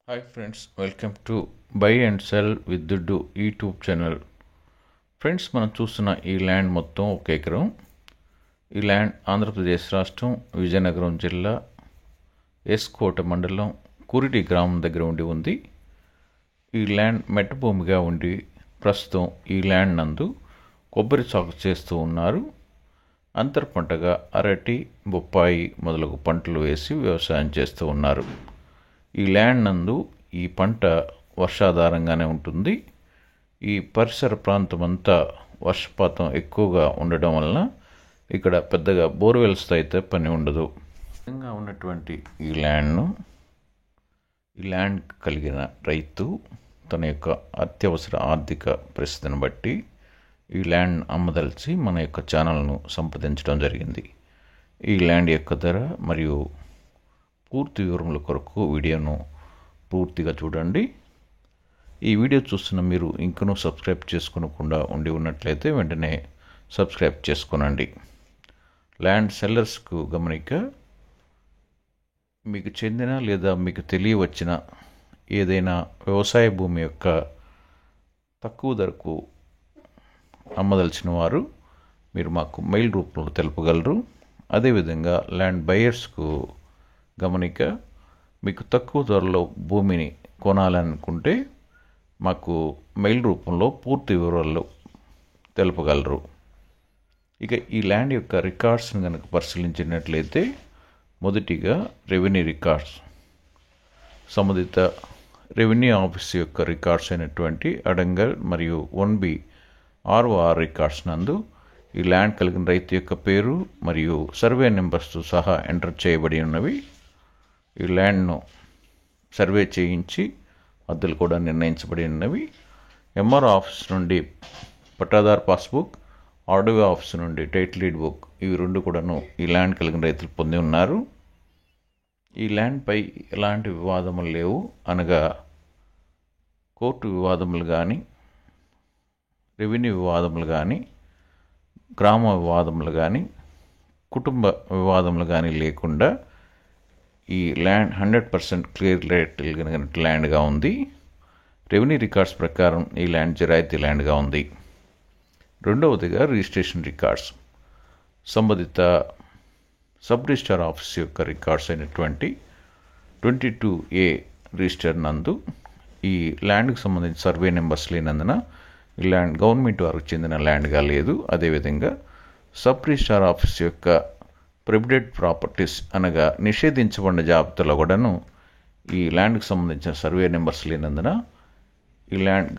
Hi friends, welcome to buy and cell with దుడ్డు YouTube channel. Friends, మనం చూస్తున్న ఈ ల్యాండ్ మొత్తం 1 ఎకరం. ఈ ల్యాండ్ ఆంధ్రప్రదేశ్ రాష్ట్రం విజయనగరం జిల్లా ఎస్కోట మండలం కురిటి గ్రామం దగ్గర ఉంది. ఈ ల్యాండ్ మెట్ట భూమిగా ఉండి ప్రస్తుతం ఈ ల్యాండ్ నందు కొబ్బరి సాగు చేస్తూ ఉన్నారు. అంతర పంటగా అరటి, బొప్పాయి మొదలగు పంటలు వేసి వ్యవసాయం చేస్తూ ఉన్నారు. ఈ ల్యాండ్ నందు ఈ పంట వర్షాధారంగానే ఉంటుంది. ఈ పరిసర ప్రాంతం అంతా వర్షపాతం ఎక్కువగా ఉండడం వలన ఇక్కడ పెద్దగా బోర్వెల్స్ అయితే పని ఉండదు. విధంగా ఉన్నటువంటి ఈ ల్యాండ్ కలిగిన రైతు తన యొక్క అత్యవసర ఆర్థిక పరిస్థితిని బట్టి ఈ ల్యాండ్ అమ్మదలిచి మన యొక్క ఛానల్ను సంప్రదించడం జరిగింది. ఈ ల్యాండ్ యొక్క ధర మరియు పూర్తి వివరముల కొరకు వీడియోను పూర్తిగా చూడండి. ఈ వీడియో చూస్తున్న మీరు ఇంకనూ సబ్స్క్రైబ్ చేసుకోకుండా ఉన్నట్లయితే వెంటనే సబ్స్క్రైబ్ చేసుకోనండి. ల్యాండ్ సెల్లర్స్కు గమనిక, మీకు చెందిన లేదా మీకు తెలియవచ్చిన ఏదైనా వ్యవసాయ భూమి యొక్క తక్కువ ధరకు అమ్మదలిచిన వారు మీరు మాకు మెయిల్ రూపంలో తెలుపగలరు. అదేవిధంగా ల్యాండ్ బయర్స్కు గమనిక, మీకు తక్కువ ధరలో భూమిని కొనాలనుకుంటే మాకు మెయిల్ రూపంలో పూర్తి వివరాలు తెలుపగలరు. ఇక ఈ ల్యాండ్ యొక్క రికార్డ్స్ని కనుక పరిశీలించినట్లయితే, మొదటిగా రెవెన్యూ రికార్డ్స్, సంబంధిత రెవెన్యూ ఆఫీస్ యొక్క రికార్డ్స్ అయినటువంటి అడంగల్ మరియు 1B ROR రికార్డ్స్ నందు ఈ ల్యాండ్ కలిగిన రైతు యొక్క పేరు మరియు సర్వే నెంబర్స్తో సహా ఎంటర్ చేయబడి ఉన్నవి. ఈ ల్యాండ్ను సర్వే చేయించి హద్దులు కూడా నిర్ణయించబడి ఉన్నవి. ఎంఆర్ ఆఫీస్ నుండి పట్టాదార్ పాస్బుక్, ఆర్డీఓ ఆఫీస్ నుండి టైటిల్ డీడ్ బుక్, ఇవి 2 కూడాను ఈ ల్యాండ్ కలిగిన రైతులు పొంది ఉన్నారు. ఈ ల్యాండ్పై ఎలాంటి వివాదములు లేవు, అనగా కోర్టు వివాదములు కానీ, రెవెన్యూ వివాదములు కానీ, గ్రామ వివాదములు కానీ, కుటుంబ వివాదములు కానీ లేకుండా ఈ ల్యాండ్ 100% క్లియర్ కలిగిన ల్యాండ్గా ఉంది. రెవెన్యూ రికార్డ్స్ ప్రకారం ఈ ల్యాండ్ జిరాయితీ ల్యాండ్గా ఉంది. రెండవదిగా రిజిస్ట్రేషన్ రికార్డ్స్, సంబంధిత సబ్ రిజిస్ట్రార్ ఆఫీస్ యొక్క రికార్డ్స్ అయినటువంటి 22A రిజిస్టర్ నందు ఈ ల్యాండ్కి సంబంధించిన సర్వే నెంబర్స్ లేనందున ఈ ల్యాండ్ గవర్నమెంట్ వారికి చెందిన ల్యాండ్గా లేదు. అదేవిధంగా సబ్ రిజిస్ట్రార్ ఆఫీస్ యొక్క ప్రిబిడెడ్ ప్రాపర్టీస్, అనగా నిషేధించబడిన జాబితాలో కూడాను ఈ ల్యాండ్కి సంబంధించిన సర్వే నెంబర్స్ లేనందున ఈ ల్యాండ్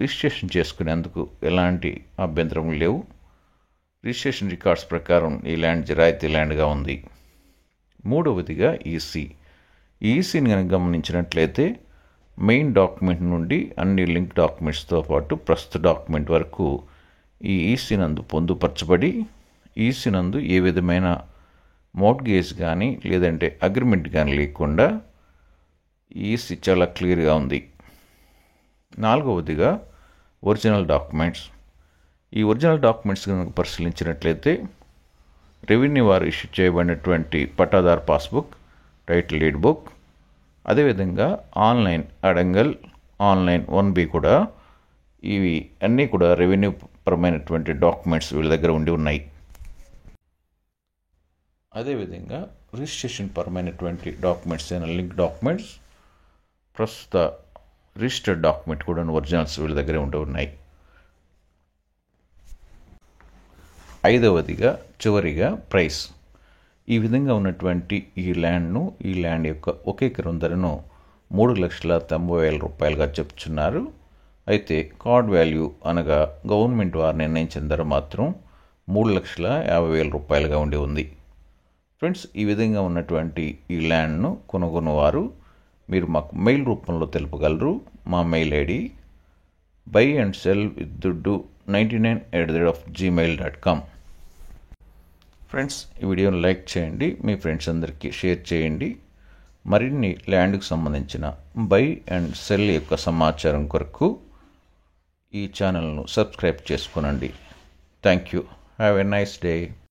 రిజిస్ట్రేషన్ చేసుకునేందుకు ఎలాంటి అభ్యంతరములు లేవు. రిజిస్ట్రేషన్ రికార్డ్స్ ప్రకారం ఈ ల్యాండ్ జిరాయితీ ల్యాండ్గా ఉంది. మూడవదిగా ఈసీని కనుక గమనించినట్లయితే, మెయిన్ డాక్యుమెంట్ నుండి అన్ని లింక్ డాక్యుమెంట్స్తో పాటు ప్రస్తుత డాక్యుమెంట్ వరకు ఈ ఈసీ నందు పొందుపరచబడి, ఈసీ నందు ఏ విధమైన మోర్ట్గేజ్ కానీ లేదంటే అగ్రిమెంట్ కానీ లేకుండా ఈసీ చాలా క్లియర్గా ఉంది. నాలుగవదిగా ఒరిజినల్ డాక్యుమెంట్స్. ఈ ఒరిజినల్ డాక్యుమెంట్స్ కనుక పరిశీలించినట్లయితే, రెవెన్యూ వారు ఇష్యూ చేయబడినటువంటి pattadar passbook, title deed book, అదేవిధంగా ఆన్లైన్ అడంగల్, ఆన్లైన్ 1B కూడా, ఇవి అన్నీ కూడా రెవెన్యూ పరమైనటువంటి డాక్యుమెంట్స్ వీళ్ళ దగ్గర ఉన్నాయి. అదేవిధంగా రిజిస్ట్రేషన్ పరమైనటువంటి డాక్యుమెంట్స్ అయిన లింక్ డాక్యుమెంట్స్, ప్రస్తుత రిజిస్టర్డ్ డాక్యుమెంట్ కూడా ఒరిజినల్స్ వీళ్ళ దగ్గర ఉన్నాయి. ఐదవదిగా చివరిగా ప్రైస్. ఈ విధంగా ఉన్నటువంటి ఈ ల్యాండ్ యొక్క 1 ఎకరం ధరను 3,90,000 రూపాయలుగా చెప్తున్నారు. అయితే కార్డ్ వాల్యూ, అనగా గవర్నమెంట్ వారు నిర్ణయించిన ధర మాత్రం 3,50,000 రూపాయలుగా ఉంది. ఫ్రెండ్స్, ఈ విధంగా ఉన్నటువంటి ఈ ల్యాండ్ను కొనుగొన్నవారు మీరు మాకు మెయిల్ రూపంలో తెలుపగలరు. మా మెయిల్ ఐడి buyandselwithdudu99@gmail.com. ఫ్రెండ్స్, ఈ వీడియోని లైక్ చేయండి, మీ ఫ్రెండ్స్ అందరికీ షేర్ చేయండి. మరిన్ని ల్యాండ్కి సంబంధించిన బై అండ్ సెల్ యొక్క సమాచారం కొరకు ఈ ఛానల్ను సబ్స్క్రైబ్ చేసుకోనండి. Thank you. Have a nice day.